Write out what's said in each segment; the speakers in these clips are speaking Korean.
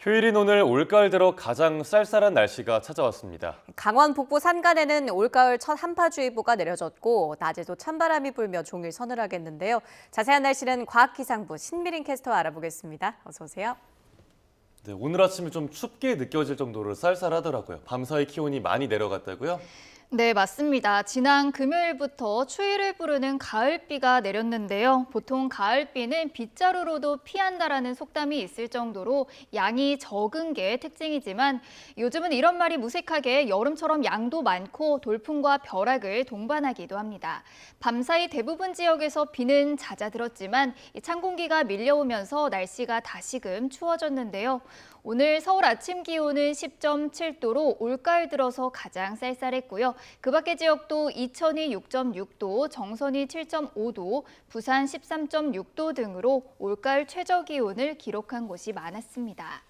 휴일인 오늘 올가을 들어 가장 쌀쌀한 날씨가 찾아왔습니다. 강원 북부 산간에는 올가을 첫 한파주의보가 내려졌고 낮에도 찬바람이 불며 종일 서늘하겠는데요. 자세한 날씨는 과학기상부 신미린 캐스터와 알아보겠습니다. 어서 오세요. 네, 오늘 아침에 좀 춥게 느껴질 정도로 쌀쌀하더라고요. 밤사이 기온이 많이 내려갔다고요? 네, 맞습니다. 지난 금요일부터 추위를 부르는 가을비가 내렸는데요. 보통 가을비는 빗자루로도 피한다라는 속담이 있을 정도로 양이 적은 게 특징이지만 요즘은 이런 말이 무색하게 여름처럼 양도 많고 돌풍과 벼락을 동반하기도 합니다. 밤사이 대부분 지역에서 비는 잦아들었지만 찬 공기가 밀려오면서 날씨가 다시금 추워졌는데요. 오늘 서울 아침 기온은 10.7도로 올가을 들어서 가장 쌀쌀했고요. 그 밖의 지역도 이천이 6.6도, 정선이 7.5도, 부산 13.6도 등으로 올가을 최저 기온을 기록한 곳이 많았습니다.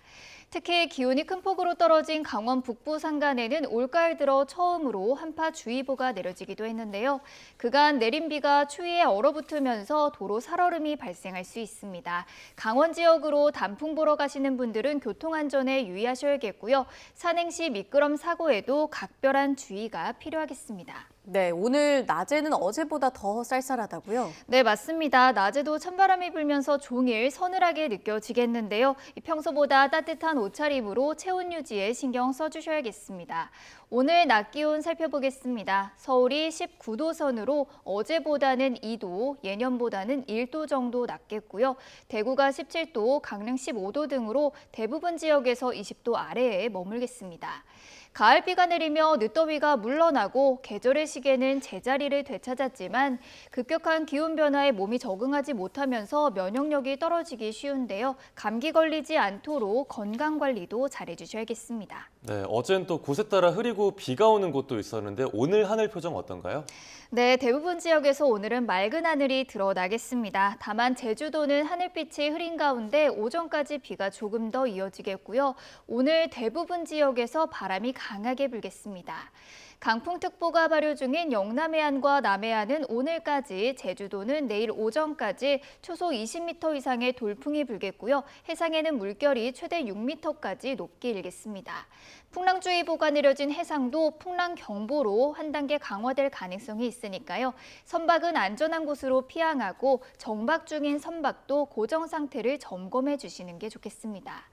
특히 기온이 큰 폭으로 떨어진 강원 북부 산간에는 올가을 들어 처음으로 한파주의보가 내려지기도 했는데요. 그간 내린 비가 추위에 얼어붙으면서 도로 살얼음이 발생할 수 있습니다. 강원 지역으로 단풍 보러 가시는 분들은 교통안전에 유의하셔야겠고요. 산행시 미끄럼 사고에도 각별한 주의가 필요하겠습니다. 네, 오늘 낮에는 어제보다 더 쌀쌀하다고요? 네, 맞습니다. 낮에도 찬바람이 불면서 종일 서늘하게 느껴지겠는데요. 평소보다 따뜻한 옷차림으로 체온 유지에 신경 써주셔야겠습니다. 오늘 낮 기온 살펴보겠습니다. 서울이 19도 선으로 어제보다는 2도, 예년보다는 1도 정도 낮겠고요. 대구가 17도, 강릉 15도 등으로 대부분 지역에서 20도 아래에 머물겠습니다. 가을비가 내리며 늦더위가 물러나고 계절의 시계는 제자리를 되찾았지만 급격한 기온 변화에 몸이 적응하지 못하면서 면역력이 떨어지기 쉬운데요. 감기 걸리지 않도록 건강관리도 잘해주셔야겠습니다. 네, 어젠 또 곳에 따라 흐리고 비가 오는 곳도 있었는데 오늘 하늘 표정 어떤가요? 네, 대부분 지역에서 오늘은 맑은 하늘이 드러나겠습니다. 다만 제주도는 하늘빛이 흐린 가운데 오전까지 비가 조금 더 이어지겠고요. 오늘 대부분 지역에서 바람이 강하게 불겠습니다. 강풍특보가 발효 중인 영남 해안과 남해안은 오늘까지, 제주도는 내일 오전까지 초속 20m 이상의 돌풍이 불겠고요. 해상에는 물결이 최대 6m까지 높게 일겠습니다. 풍랑주의보가 내려진 해상도 풍랑경보로 한 단계 강화될 가능성이 있으니까요. 선박은 안전한 곳으로 피항하고 정박 중인 선박도 고정 상태를 점검해 주시는 게 좋겠습니다.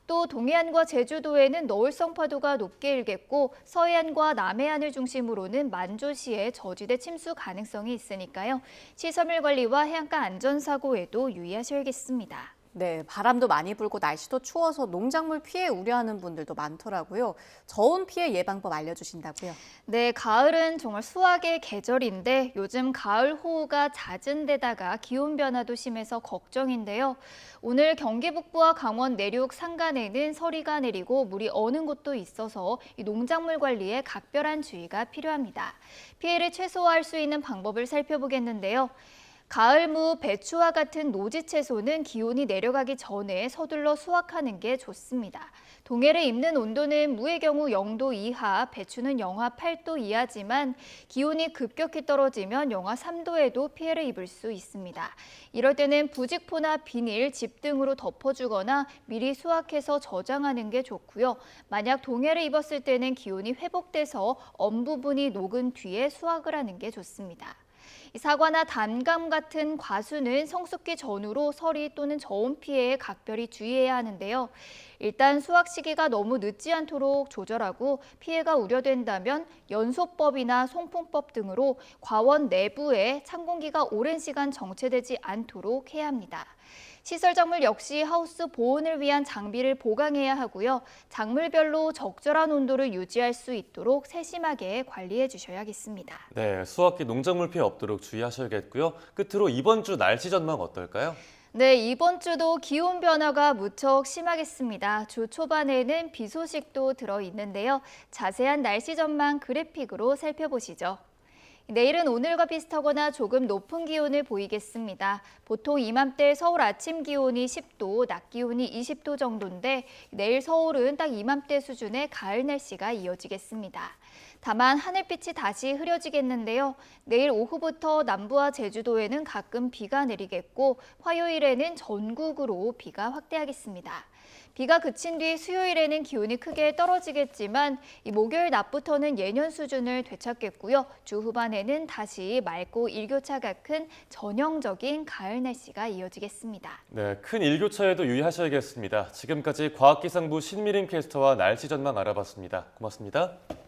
또 동해안과 제주도에는 너울성 파도가 높게 일겠고 서해안과 남해안을 중심으로는 만조시에 저지대 침수 가능성이 있으니까요. 시설물 관리와 해안가 안전사고에도 유의하셔야겠습니다. 네, 바람도 많이 불고 날씨도 추워서 농작물 피해 우려하는 분들도 많더라고요. 저온 피해 예방법 알려주신다고요? 네, 가을은 정말 수확의 계절인데 요즘 가을 호우가 잦은 데다가 기온 변화도 심해서 걱정인데요. 오늘 경기 북부와 강원 내륙 산간에는 서리가 내리고 물이 어는 곳도 있어서 이 농작물 관리에 각별한 주의가 필요합니다. 피해를 최소화할 수 있는 방법을 살펴보겠는데요. 가을무, 배추와 같은 노지 채소는 기온이 내려가기 전에 서둘러 수확하는 게 좋습니다. 동해를 입는 온도는 무의 경우 0도 이하, 배추는 영하 8도 이하지만 기온이 급격히 떨어지면 영하 3도에도 피해를 입을 수 있습니다. 이럴 때는 부직포나 비닐, 집 등으로 덮어주거나 미리 수확해서 저장하는 게 좋고요. 만약 동해를 입었을 때는 기온이 회복돼서 엄 부분이 녹은 뒤에 수확을 하는 게 좋습니다. 사과나 단감 같은 과수는 성숙기 전후로 서리 또는 저온 피해에 각별히 주의해야 하는데요. 일단 수확 시기가 너무 늦지 않도록 조절하고 피해가 우려된다면 연소법이나 송풍법 등으로 과원 내부에 찬 공기가 오랜 시간 정체되지 않도록 해야 합니다. 시설 작물 역시 하우스 보온을 위한 장비를 보강해야 하고요. 작물별로 적절한 온도를 유지할 수 있도록 세심하게 관리해 주셔야겠습니다. 네, 수확기 농작물 피해 없도록 주의하셔야겠고요. 끝으로 이번 주 날씨 전망 어떨까요? 네, 이번 주도 기온 변화가 무척 심하겠습니다. 주 초반에는 비 소식도 들어있는데요. 자세한 날씨 전망 그래픽으로 살펴보시죠. 내일은 오늘과 비슷하거나 조금 높은 기온을 보이겠습니다. 보통 이맘때 서울 아침 기온이 10도, 낮 기온이 20도 정도인데 내일 서울은 딱 이맘때 수준의 가을 날씨가 이어지겠습니다. 다만 하늘빛이 다시 흐려지겠는데요. 내일 오후부터 남부와 제주도에는 가끔 비가 내리겠고 화요일에는 전국으로 비가 확대하겠습니다. 비가 그친 뒤 수요일에는 기온이 크게 떨어지겠지만 이 목요일 낮부터는 예년 수준을 되찾겠고요. 주 후반에는 다시 맑고 일교차가 큰 전형적인 가을 날씨가 이어지겠습니다. 네, 큰 일교차에도 유의하셔야겠습니다. 지금까지 과학기상부 신미림 캐스터와 날씨 전망 알아봤습니다. 고맙습니다.